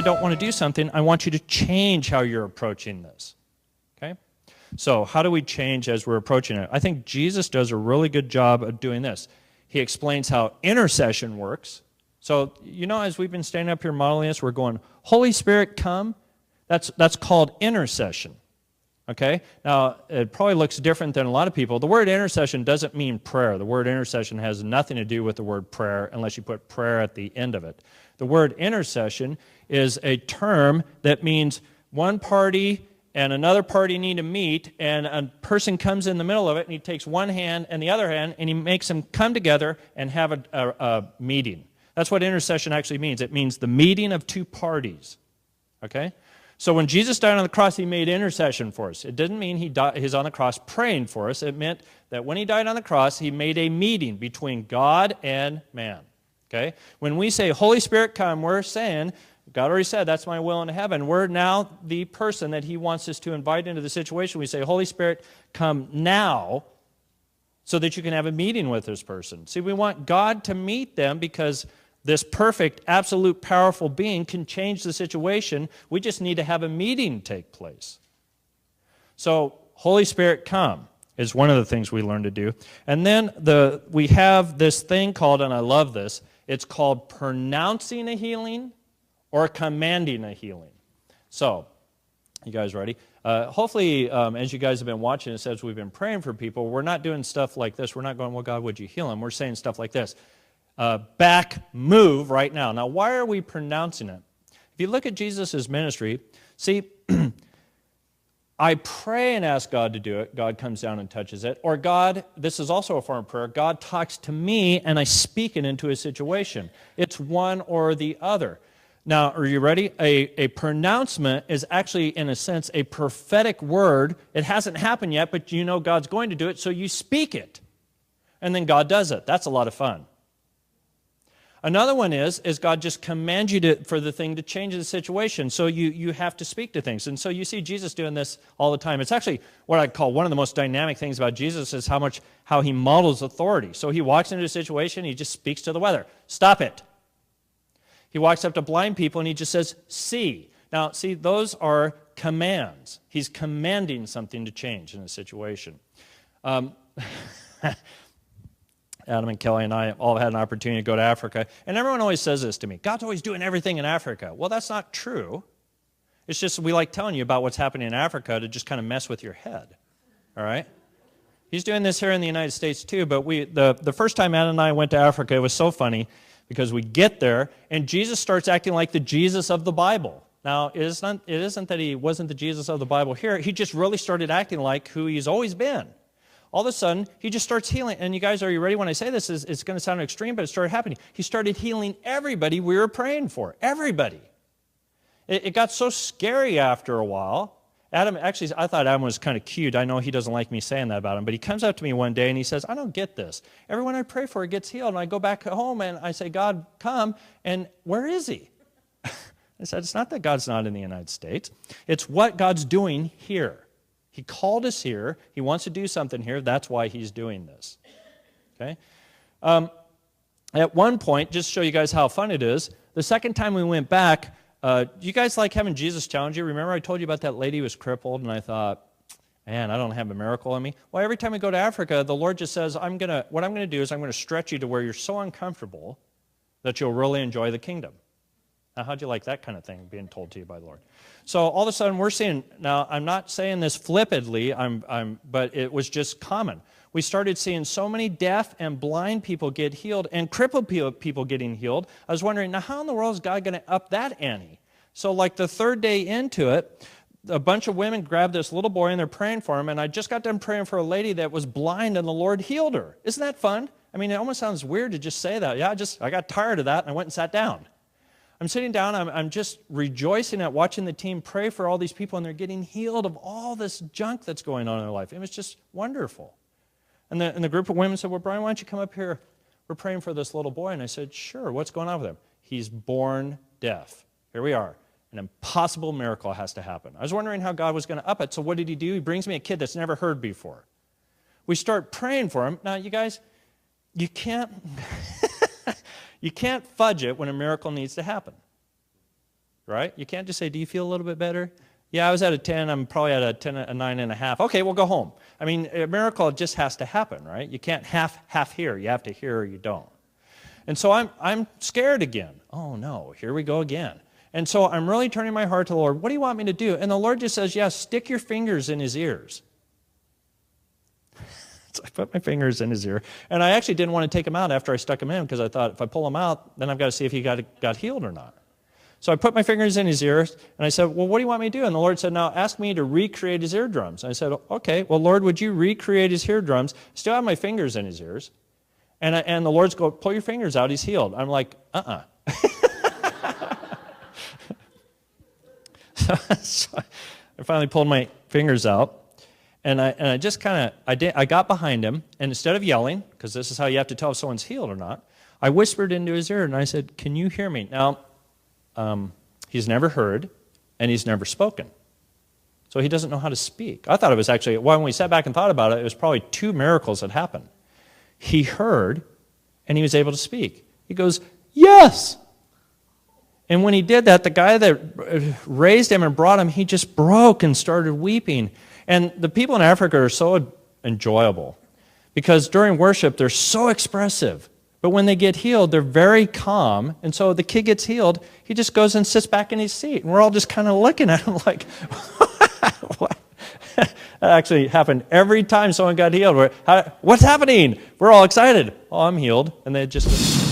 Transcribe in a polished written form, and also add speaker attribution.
Speaker 1: don't want to do something, I want you to change how you're approaching this. Okay? So how do we change as we're approaching it? I think Jesus does a really good job of doing this. He explains how intercession works. So, as we've been standing up here modeling this, we're going, Holy Spirit, come. That's called intercession. Okay? Now, it probably looks different than a lot of people. The word intercession doesn't mean prayer. The word intercession has nothing to do with the word prayer unless you put prayer at the end of it. The word intercession is a term that means one party and another party need to meet, and a person comes in the middle of it, and he takes one hand and the other hand, and he makes them come together and have a meeting. That's what intercession actually means. It means the meeting of two parties. Okay? So when Jesus died on the cross, he made intercession for us. It didn't mean he's on the cross praying for us. It meant that when he died on the cross, he made a meeting between God and man. Okay? When we say, Holy Spirit, come, we're saying, God already said, that's my will in heaven. We're now the person that he wants us to invite into the situation. We say, Holy Spirit, come now so that you can have a meeting with this person. See, we want God to meet them because this perfect, absolute, powerful being can change the situation. We just need to have a meeting take place. So, Holy Spirit, come is one of the things we learn to do. And then we have this thing called, and I love this, it's called pronouncing a healing or commanding a healing. So, you guys ready? Hopefully, as you guys have been watching us, as we've been praying for people, we're not doing stuff like this. We're not going, well, God, would you heal him? We're saying stuff like this. Back, move right now. Now, why are we pronouncing it? If you look at Jesus' ministry, see, I pray and ask God to do it. God comes down and touches it. Or God, this is also a form of prayer, God talks to me and I speak it into a situation. It's one or the other. Now, are you ready? A pronouncement is actually, in a sense, a prophetic word. It hasn't happened yet, but you know God's going to do it, so you speak it. And then God does it. That's a lot of fun. Another one is God just commands you for the thing to change the situation. So you have to speak to things. And so you see Jesus doing this all the time. It's actually what I'd call one of the most dynamic things about Jesus is how he models authority. So he walks into a situation, he just speaks to the weather. Stop it. He walks up to blind people and he just says, see. Now, see, those are commands. He's commanding something to change in a situation. Adam and Kelly and I all had an opportunity to go to Africa, and everyone always says this to me, God's always doing everything in Africa. Well, that's not true. It's just we like telling you about what's happening in Africa to just kind of mess with your head, all right? He's doing this here in the United States too, but the first time Adam and I went to Africa, it was so funny because we get there, and Jesus starts acting like the Jesus of the Bible. Now, it isn't that he wasn't the Jesus of the Bible here. He just really started acting like who he's always been. All of a sudden, he just starts healing. And you guys, are you ready when I say this? It's going to sound extreme, but it started happening. He started healing everybody we were praying for. Everybody. It got so scary after a while. Actually, I thought Adam was kind of cute. I know he doesn't like me saying that about him, but he comes up to me one day and he says, I don't get this. Everyone I pray for gets healed. And I go back home and I say, God, come. And where is he? I said, it's not that God's not in the United States. It's what God's doing here. He called us here. He wants to do something here. That's why he's doing this. Okay? At one point, just to show you guys how fun it is, the second time we went back, you guys like having Jesus challenge you? Remember I told you about that lady who was crippled, and I thought, man, I don't have a miracle in me. Well, every time we go to Africa, the Lord just says, what I'm going to do is I'm going to stretch you to where you're so uncomfortable that you'll really enjoy the kingdom. Now, how'd you like that kind of thing being told to you by the Lord? So all of a sudden we're seeing, now I'm not saying this flippantly, but it was just common. We started seeing so many deaf and blind people get healed and crippled people getting healed. I was wondering, now how in the world is God going to up that ante? So like the third day into it, a bunch of women grabbed this little boy and they're praying for him, and I just got done praying for a lady that was blind and the Lord healed her. Isn't that fun? I mean, it almost sounds weird to just say that. Yeah, I got tired of that and I went and sat down. I'm sitting down, I'm just rejoicing at watching the team pray for all these people, and they're getting healed of all this junk that's going on in their life. It was just wonderful. And the group of women said, well, Brian, why don't you come up here? We're praying for this little boy. And I said, sure, what's going on with him? He's born deaf. Here we are. An impossible miracle has to happen. I was wondering how God was going to up it, so what did he do? He brings me a kid that's never heard before. We start praying for him. Now, you guys, you can't... You can't fudge it when a miracle needs to happen. right? You can't just say, do you feel a little bit better? Yeah, I was at a 10. I'm probably at a 9.5. Okay, we'll go home. I mean, a miracle just has to happen, right? You can't half hear. You have to hear or you don't. And so I'm scared again. Oh, no, here we go again. And so I'm really turning my heart to the Lord. What do you want me to do? And the Lord just says, yeah, stick your fingers in his ears. So I put my fingers in his ear. And I actually didn't want to take them out after I stuck them in because I thought if I pull them out, then I've got to see if he got healed or not. So I put my fingers in his ears, and I said, well, what do you want me to do? And the Lord said, now ask me to recreate his eardrums. And I said, okay, well, Lord, would you recreate his eardrums? Still have my fingers in his ears. And the Lord's go, pull your fingers out, he's healed. I'm like, So I finally pulled my fingers out, and I just kind of, I got behind him, and instead of yelling, because this is how you have to tell if someone's healed or not, I whispered into his ear, and I said, can you hear me? Now, he's never heard, and he's never spoken. So he doesn't know how to speak. I thought it was actually, when we sat back and thought about it, it was probably 2 miracles that happened. He heard, and he was able to speak. He goes, yes! And when he did that, the guy that raised him and brought him, he just broke and started weeping. And the people in Africa are so enjoyable because during worship, they're so expressive. But when they get healed, they're very calm. And so the kid gets healed, he just goes and sits back in his seat. And we're all just kind of looking at him like, what? That actually happened every time someone got healed. What's happening? We're all excited. Oh, I'm healed. And they just...